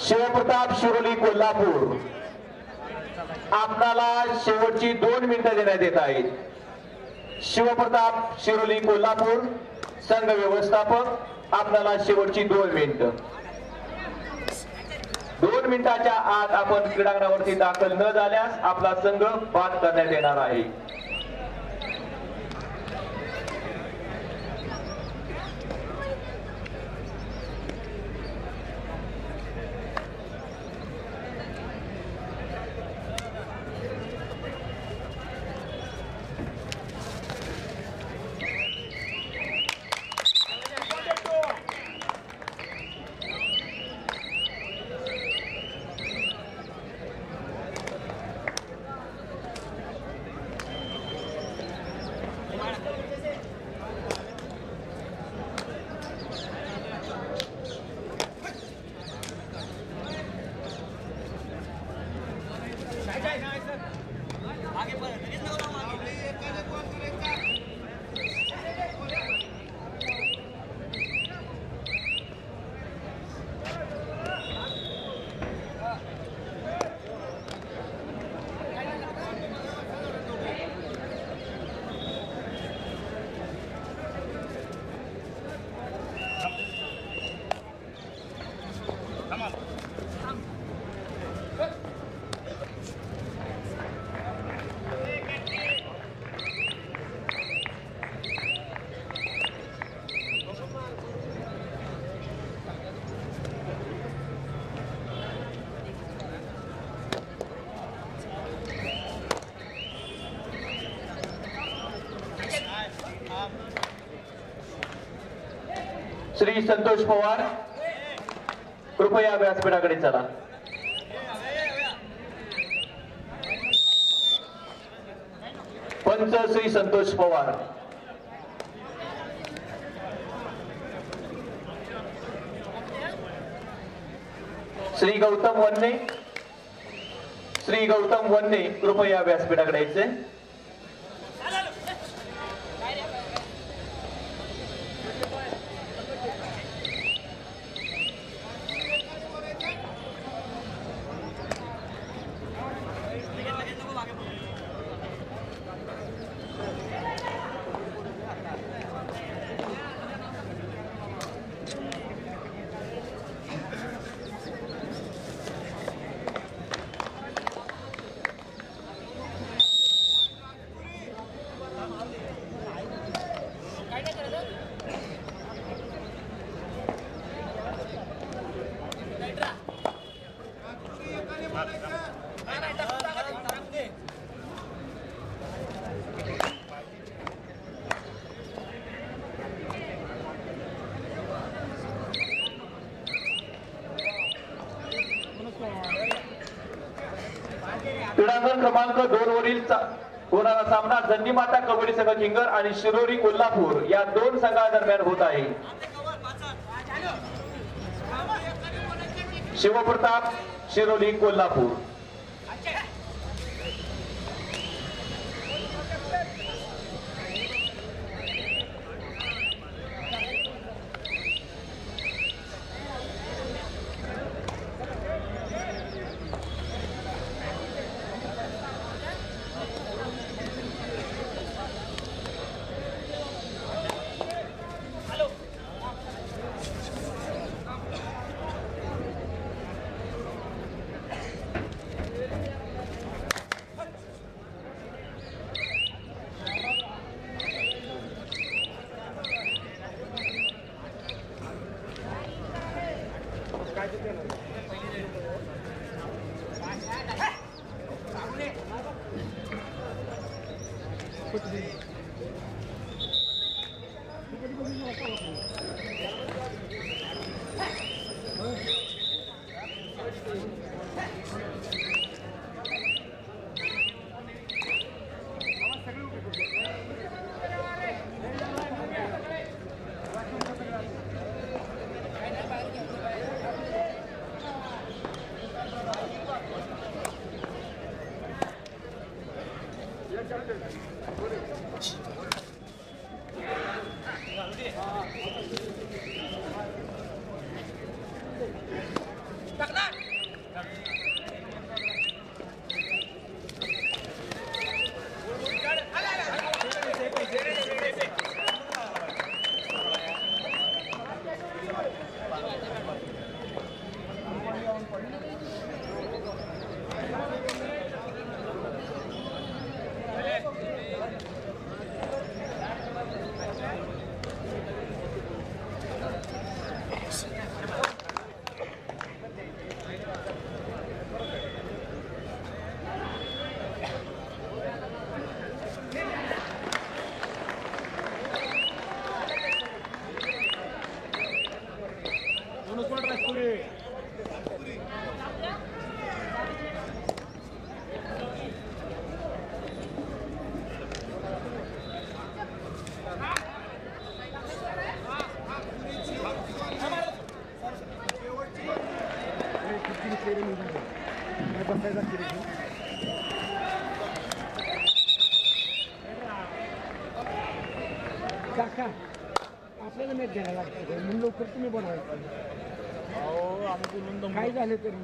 शिवप्रताप शिरोली कोल्हापूर आपणाला शेवटची 2 मिनिटं देण्यात येत आहेत. शिवप्रताप शिरोली कोल्हापूर संघ व्यवस्थापक आपल्याला शेवटची 2 मिनिटं. 2 मिनिटाच्या आत आपण क्रीडांगणावरती दाखल न झाल्यास आपला संघ बाद करण्यात येणार आहे. श्री संतोष पवार कृपया व्यासपीठाकडे चला. पंच श्री संतोष पवार. श्री गौतम वन्ने कृपया व्यासपीठाकडे यायचे. क्रीडांगण क्रमांक 2 वरील होणारा सामना दंडीमाता कबड्डी संघ किंगर आणि शिरोली कोल्हापूर या 2 संघांदरम्यान होत आहे. शिवप्रताप शिरोली कोल्हापूर. काका आपल्याला मॅच घ्यायला लागतं म्हणून लवकर तुम्ही बनवायचं. काय झालं तरी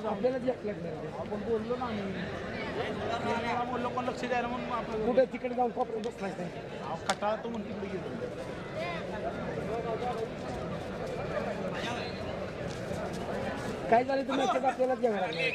आपल्यालाच यायला लागणार. आपण बोललो ना आम्ही बोललो पण लक्ष द्यायला म्हणून आपण कुठे तिकडे जाऊन कॉपरेट बसलाय खटाळा तो म्हणून तिकडे गेलो. काय झालं तर मॅचेस आपल्यालाच घ्यावं लागणार.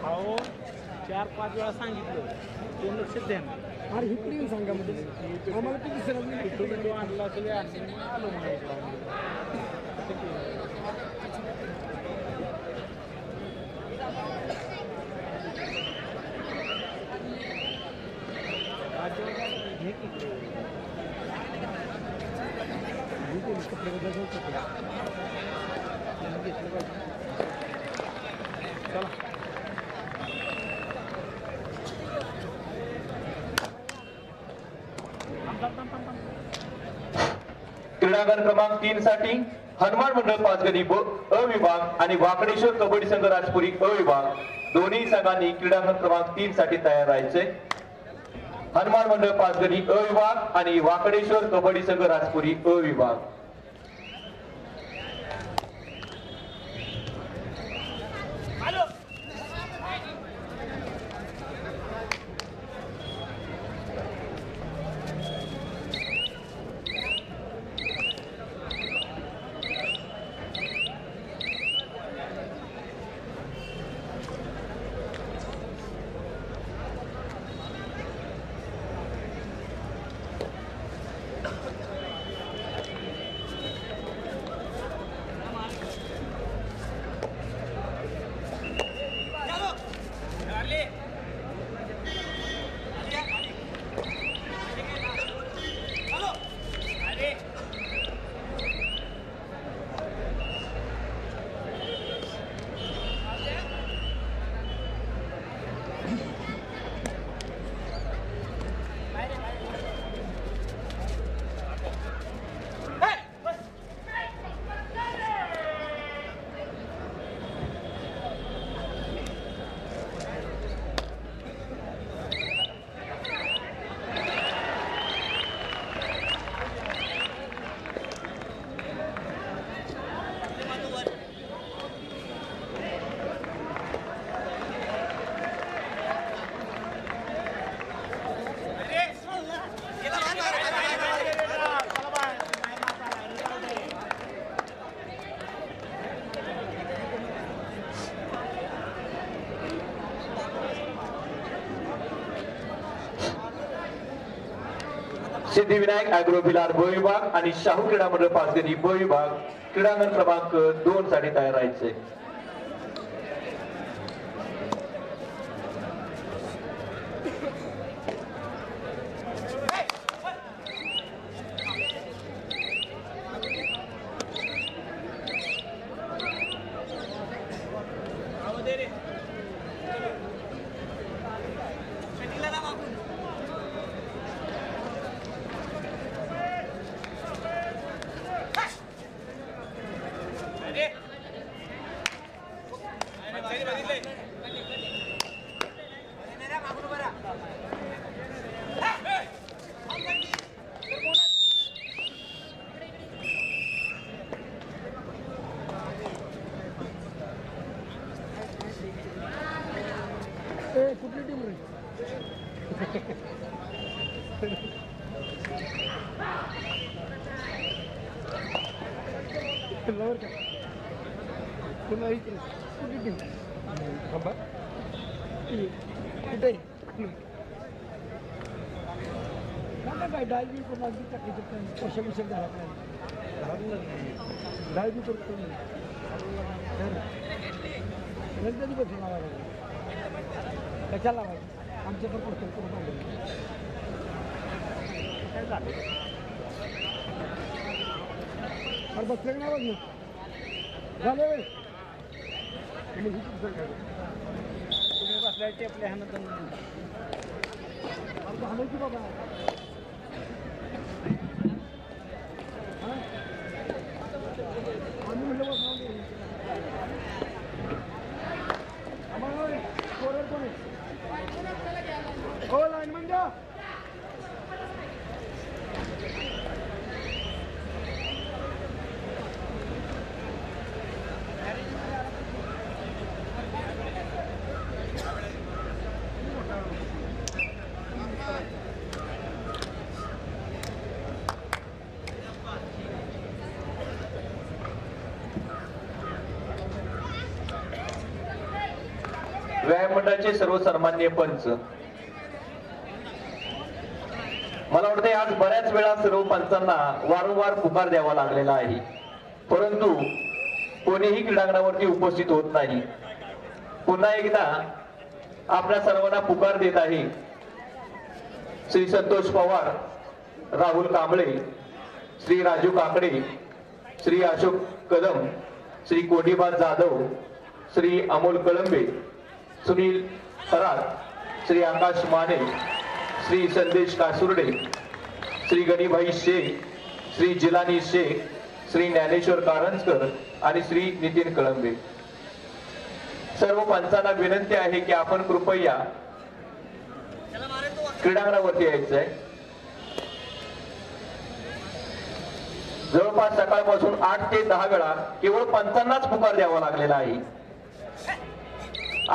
अहो 4-5 वेळा सांगितलं ते लक्षात द्या ना. अरे इकडे येऊन सांगा म्हणजे आम्हाला किती सर आणला असेल आलो क्रीडांगण क्रमांक 3 साठी हनुमान मंडळ पाचगणी अ विभाग आणि वाकडेश्वर कबड्डी संघ राजपुरी अ विभाग दोन्ही संघांनी क्रीडांगण क्रमांक 3 साठी तयार राहायचे. हनुमान मंडळ पाचगणी अ विभाग आणि वाकडेश्वर कबड्डी संघ राजपुरी अ विभाग. सिद्धिविनायक अॅग्रो भिलार ब विभाग आणि शाहू क्रीडा मंडळ पाचगणी ब विभाग क्रीडांगण क्रमांक 2 साठी तयार राहायचे. कुठली टीम रे? लवर का? पुन्हा इकडे कुठली टीम? थांबा. कुठे? काय काय डायबी पण अगदी टाकायचं कशा विषय झाला काय? डायबी करतो मी. नंतर बसून आला कशाला आमच्या पण पडतो काय झालं अरे बसले नाही बघ झालं वेळ तुम्ही बसल्या टेपले ह्यानं झालं की बाबा आम्ही म्हटलं बस आम्हाला स्कोरर कोण आहे हो लाईन म्हणजे व्यायाम मंडळाचे सर्वसामान्य पंच. मला वाटते आज बऱ्याच वेळा सर्व पंचांना वारंवार पुकार द्यावा लागलेला आहे, परंतु कोणीही क्रीडांगणावरती उपस्थित होत नाही. पुन्हा एकदा आपल्या सर्वांना पुकार देत आहे श्री संतोष पवार, राहुल कांबळे, श्री राजू काकडे, श्री अशोक कदम, श्री कोडीबा जाधव, श्री अमोल कळंबे, सुनील खरात, श्री आकाश माने, श्री संदेश कासुर्डे, श्री गणीभाई शेख, श्री जिलानी शेख, श्री ज्ञानेश्वर कारंजकर आणि श्री नितीन कळंबे. सर्व पंचांना विनंती आहे की आपण कृपया क्रीडांगणावरती यायचं आहे. जवळपास सकाळपासून 8 ते 10 वेळा केवळ पंचांनाच पुकार द्यावा लागलेला आहे.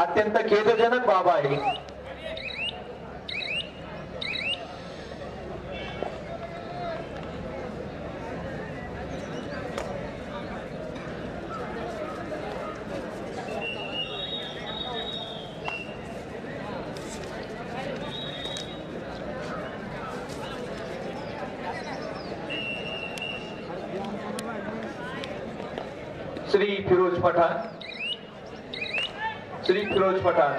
अत्यंत खेदजनक बाब आहे. श्री फिरोज पठाण, श्री फिरोज पठाण,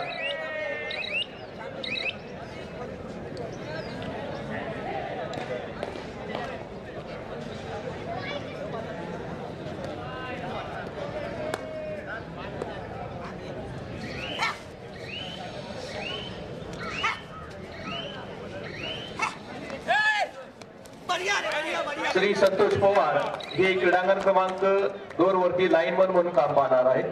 श्री संतोष पवार हे क्रीडांगण क्रमांक 2 वरती लाईनमन म्हणून काम पाहणार आहे.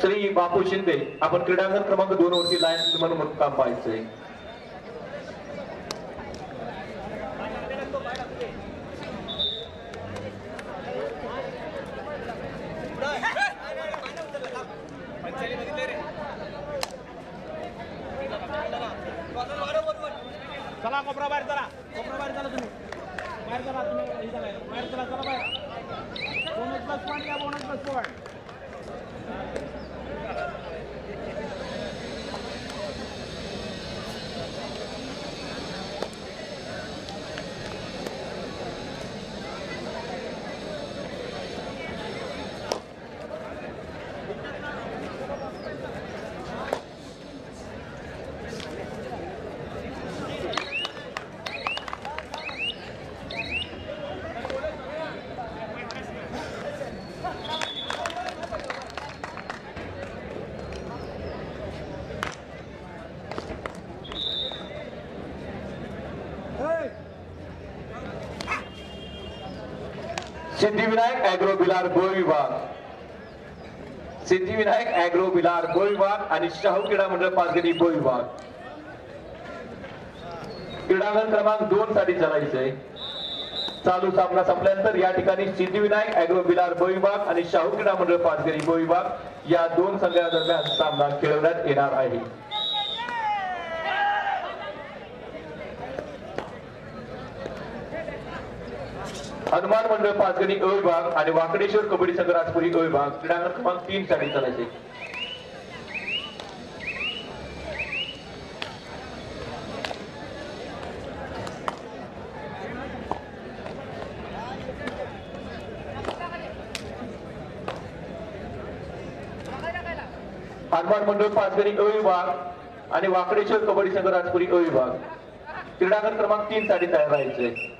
श्री बापू शिंदे, आपण क्रीडांगण क्रमांक 2 वरती लाईनमन म्हणून काम पाहायचंय. बाहेर चला तुम्ही बाहेर चला बाहेर चला बाहेर बोनस प्लस पॉईंट घ्या bonus plus point Siddhivinayak agro बिलार ब विभाग सिद्धिविनायक ॲग्रो बिलार ब विभाग आणि शाहू क्रीडा मंडळ पाचगणी ब विभाग क्रीडांगण क्रमांक 2 साठी चालायचंय। चालू सामना संपल्यानंतर या ठिकाणी सिद्धिविनायक ॲग्रो बिलार ब विभाग आणि शाहू क्रीडा मंडळ पाचगणी ब विभाग या दोन संघांदरम्यान सामना खेळवण्यात येणार आहे। हनुमान मंडळ पाचगणी अ विभाग आणि वाकडेश्वर कबड्डी संघ राजपुरी अ विभाग क्रीडांगण क्रमांक 3 साठी चालायचे। हनुमान मंडळ पाचगणी अ विभाग आणि वाकडेश्वर कबड्डी संघ राजपुरी अ विभाग क्रीडांगण क्रमांक 3 साठी तयार राहायचे।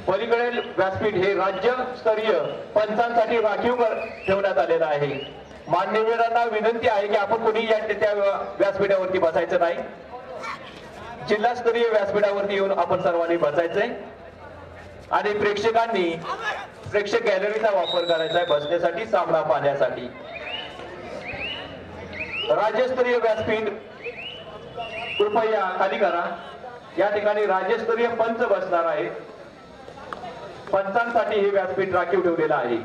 पलीकडील व्यासपीठ हे राज्यस्तरीय पंचांसाठी राखीव ठेवण्यात आलेलं आहे। मान्यवरांना विनंती आहे की आपण कोणी त्या व्यासपीठावरती बसायचं नाही। जिल्हास्तरीय व्यासपीठावरती येऊन आपण सर्वांनी बसायचंय आणि प्रेक्षकांनी प्रेक्षक गॅलरीचा वापर करायचा आहे बसण्यासाठी सामना पाहण्यासाठी। राज्यस्तरीय व्यासपीठ कृपया खाली करा। या ठिकाणी राज्यस्तरीय पंच बसणार आहेत। पंचांसाठी हे व्यासपीठ राखीव ठेवलेलं आहे।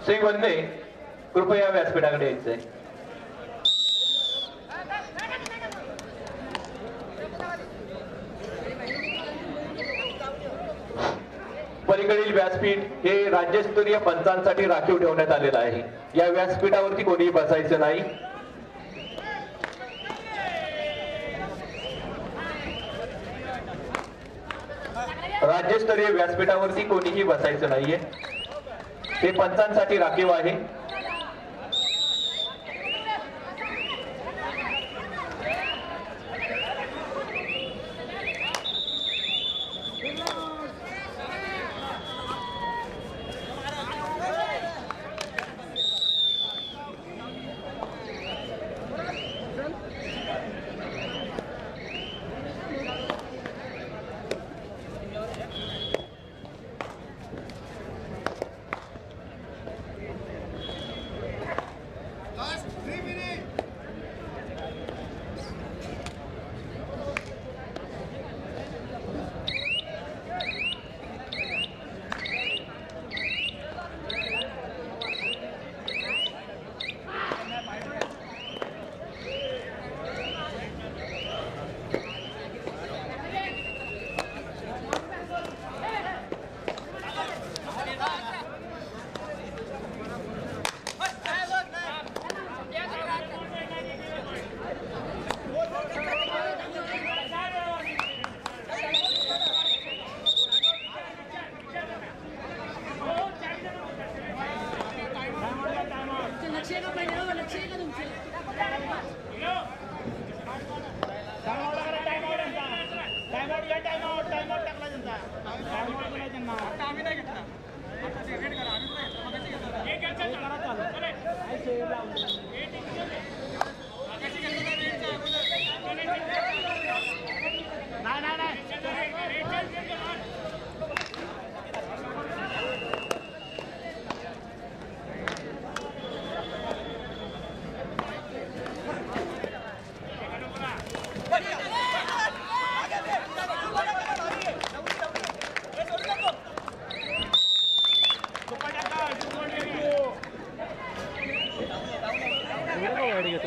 श्री वंदे कृपया व्यासपीठाकडे यायचंय। पलीकडील व्यासपीठ हे राज्यस्तरीय पंचांसाठी राखीव ठेवण्यात आलेलं आहे। या व्यासपीठावरती कोणीही बसायचं नाही। राज्यस्तरीय व्यासपीठावरती कोणीही बसायचं नाहीये। हे पंचांसाठी राखीव आहे।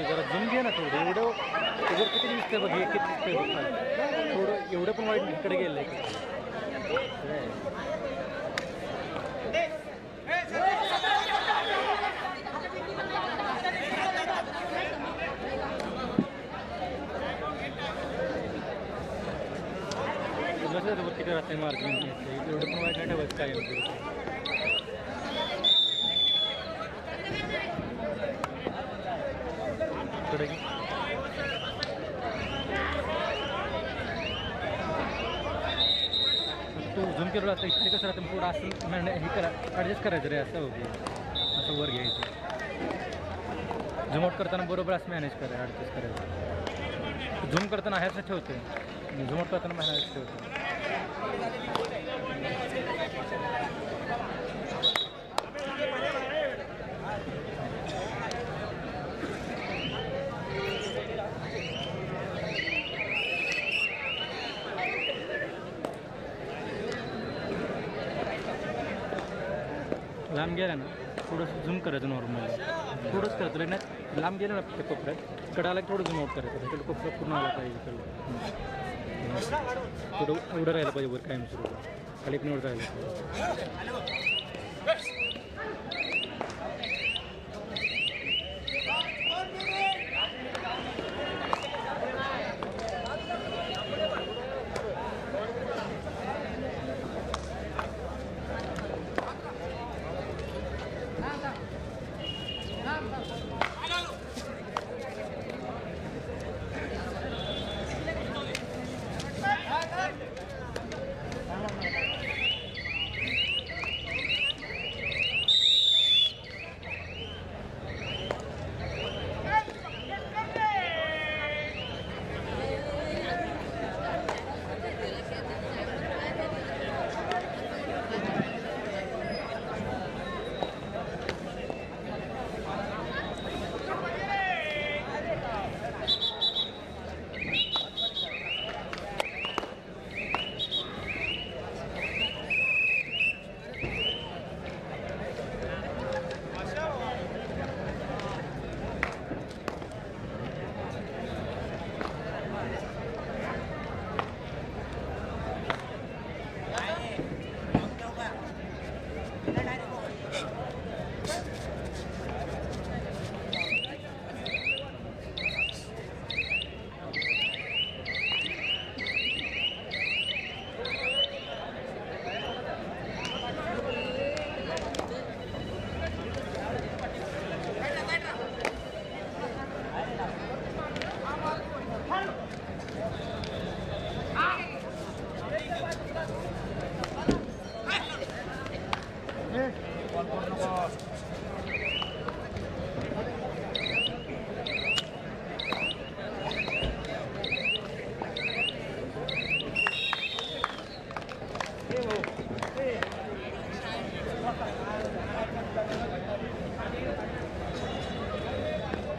जरा जूम घे ना थोडं एवढं त्याच्यावर किती दिसतंय बघ हे किती दिसतंय बघ थोडं एवढं पण वाईट इकडे गेलं आहे तिकडे राहते मार्जिन एवढं पण वाईट नाही ठेवायचं काय तू झूम केलं आता इथे कसं राहतं पुढं असं हे करा ॲडजस्ट करायचं रे असं होते असं वर घ्यायचं झूम आउट करताना बरोबर असं मॅनेज करायचं ॲडजस्ट करायचं झूम करताना ह्याचं ठेवते झूम आउट करताना मॅनेज ठेवते लांब गेला ना थोडंसं झूम करायचं नॉर्मली थोडंच करतो रे नाही लांब गेलं ना त्या कोपऱ्यात कडाला थोडं झूम आउट करायचं तिकडे कोपऱ्यात पूर्ण आला पाहिजे थोडं एवढं राहिलं पाहिजे वर कायम सुरू खाली पण एवढं राहिलं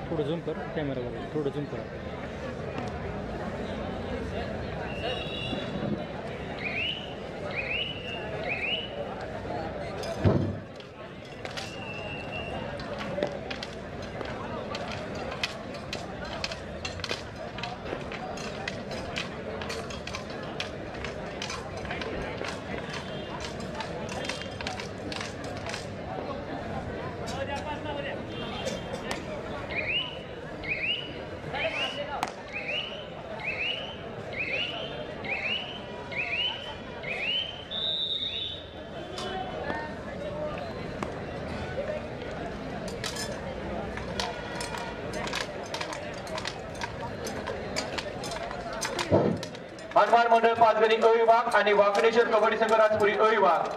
थोडं झूम कर कॅमेरावर थोडं झूम कर हनुमान मंडळ पाचगणी अ विभाग आणि वाकडेश्वर कबड्डी संघ राजपुरी अ विभाग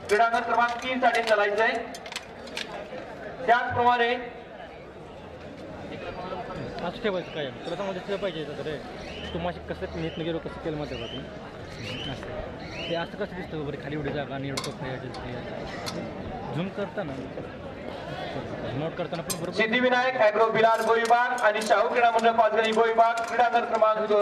क्रीडांगण क्रमांक 3 साठी चालायचंय। त्याचप्रमाणे असं ठेवायचं काय तुला चांगलं पाहिजे रे तू माशी कसं नीट गेलो कसं केलं मध्ये असं ते असं कसं दिसतं बरं खाली एवढी जागा आणि एवढं झूम करताना नोट करताना पण बरोबर सिद्धिविनायक ॲग्रो बिलाल ब विभाग आणि शाहू क्रीडा मंडळ पाचगणी ब विभाग क्रीडांगण क्रमांक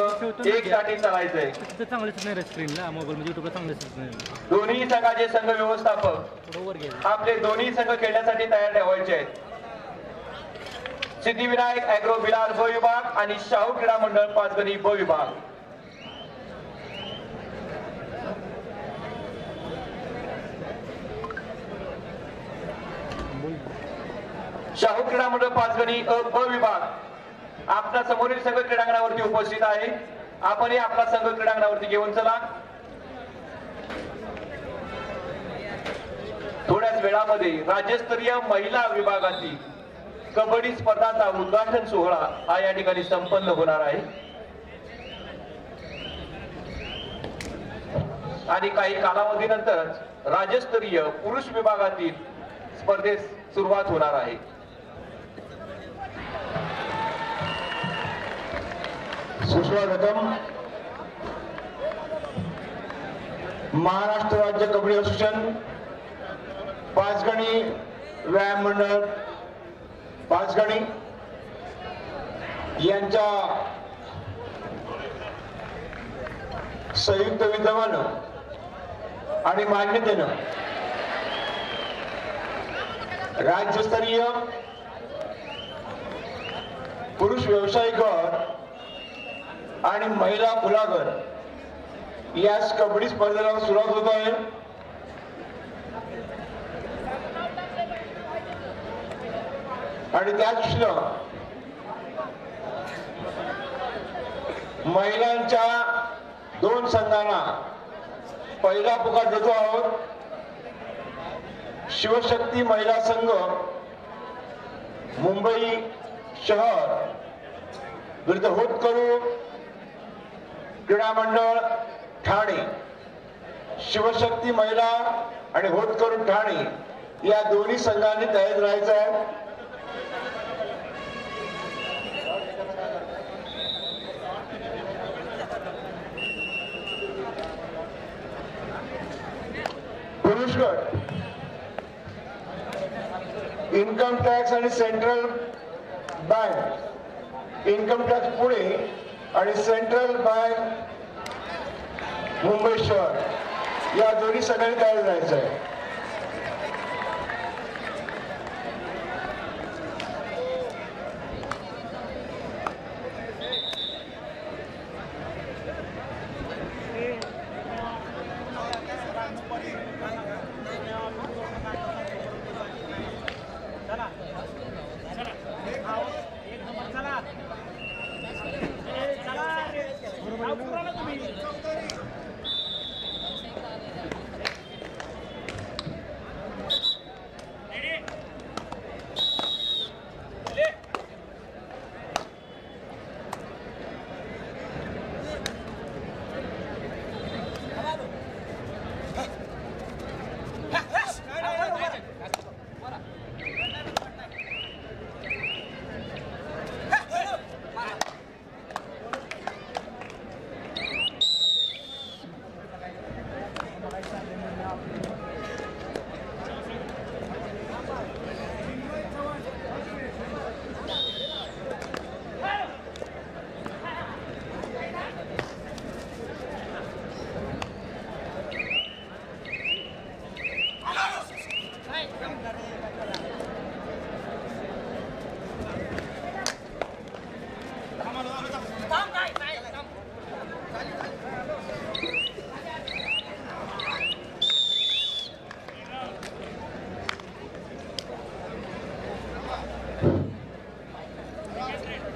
1 साठी चालायचंय। ते चांगलं दिसत नाही रे स्क्रीनला मोबाईल मध्ये युट्यूबला चांगलं दिसत नाही। दोन्ही संघाचे संघ व्यवस्थापक बरोबर घ्यायचं आपले दोन्ही संघ खेळण्यासाठी तयार ठेवायचे आहेत। सिद्धिविनायक ॲग्रो बिलाल ब विभाग आणि शाहू क्रीडा मंडळ पाचगणी ब विभाग शाहू क्रीडा मंडळ पाचगणी अ ब विभाग आपला समोरील संघ क्रीडांगणावरती उपस्थित आहे। आपण आपला संघ क्रीडांगणावरती घेऊन चला। थोड्याच वेळामध्ये राज्यस्तरीय महिला विभागातील कबड्डी स्पर्धाचा उद्घाटन सोहळा हा या ठिकाणी संपन्न होणार आहे आणि काही कालावधीनंतरच राज्यस्तरीय पुरुष विभागातील स्पर्धेस सुरुवात होणार आहे। सुस्वागतम महाराष्ट्र राज्य कबड्डी असोसिएशन पाचगणी व्यायाम मंडळ पाचगणी यांच्या संयुक्त विद्यमानं आणि मान्यतेनं राज्यस्तरीय पुरुष व्यावसायिक गट आणि महिला खुलागर या कबड्डी स्पर्धेला सुरुवात होत आहे। आणि त्या दृष्टीनं महिलांच्या 2 संघांना पहिला पुकार देतो आहोत। शिवशक्ती महिला संघ मुंबई शहर विरुद्ध होतकरू क्रीडा मंडळ ठाणे। शिवशक्ती महिला आणि होतकरू ठाणे या दोन्ही संघांनी तयार राहायचं आहे। पुरुष गट इन्कम टॅक्स आणि central bank income tax Pune आणि सेंट्रल बँक मुंबई शहर या दोन्ही संघांनी तयार राहायचं आहे।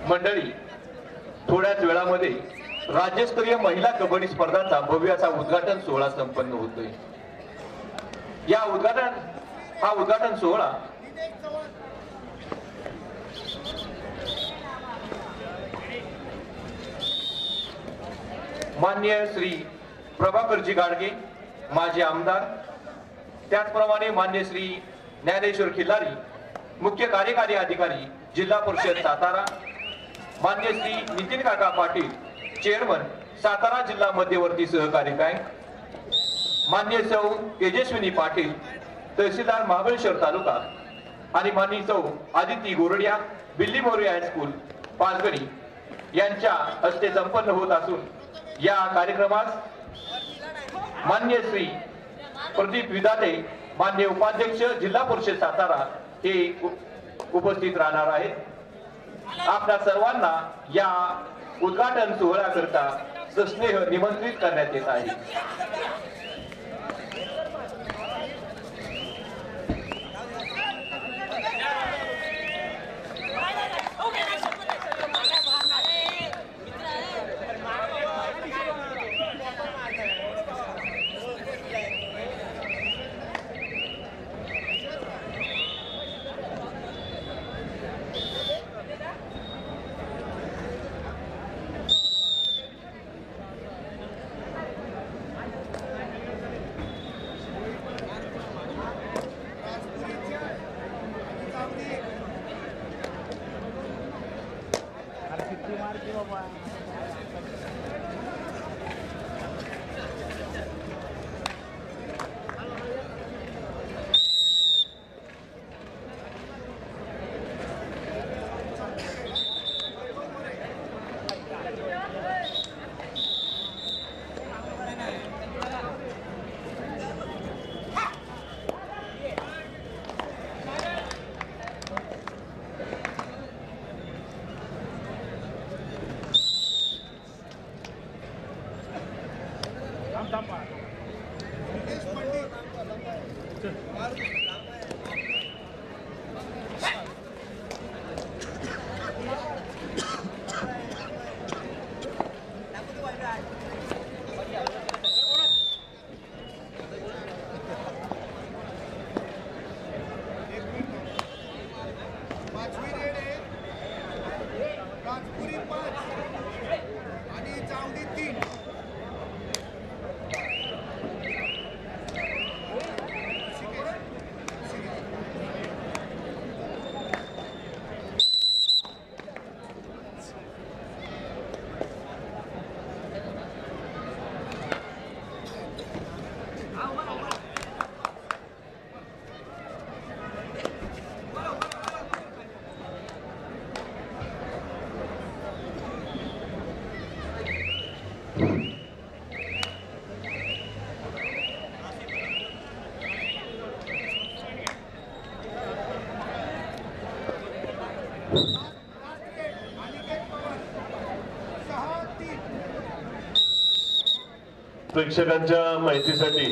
मंडळी, थोड्याच वेळामध्ये राज्यस्तरीय महिला कबड्डी स्पर्धाचा भव्य असा उद्घाटन सोहळा संपन्न होतोय। हा उद्घाटन सोहळा मान्य श्री प्रभाकरजी गाडगे माजी आमदार, त्याचप्रमाणे मान्य श्री ज्ञानेश्वर खिल्लारी मुख्य कार्यकारी अधिकारी जिल्हा परिषद सातारा, मान्य श्री नितीन काका पाटील चेअरमन सातारा जिल्हा मध्यवर्ती सहकारी बँक, मान्य सौ तेजस्विनी पाटील तहसीलदार महाबळेश्वर तालुका आणि माननीय सौ आदिती गोरडिया बिल्ली मोरे हायस्कूल पाचगणी यांच्या हस्ते संपन्न होत असून या कार्यक्रमास मान्य श्री प्रदीप विधाते मान्य उपाध्यक्ष जिल्हा परिषद सातारा हे उपस्थित राहणार आहेत। आपल्या सर्वांना या उद्घाटन सोहळ्याकरता सस्नेह निमंत्रित करण्यात येत आहे। प्रेक्षकांच्या माहितीसाठी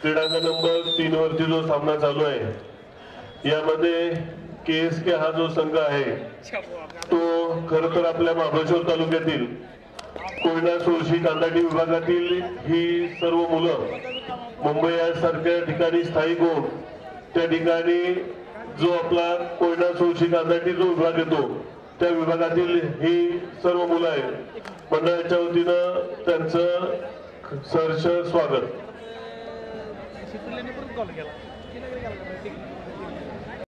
क्रीडांगण नंबर 3 वरती जो सामना चालू आहे यामध्ये KSK हा जो संघ आहे तो खरं तर आपल्या महाबळेश्वर तालुक्यातील कोयना सोळशी कांदाटी विभागातील ही सर्व मुलं मुंबई सारख्या ठिकाणी स्थायिक होऊन त्या ठिकाणी जो आपला कोयना सोळशी कांदाटी जो विभाग येतो त्या विभागातील ही सर्व मुलं आहेत। मंडळाच्या वतीनं त्यांचं सहर्ष स्वागत।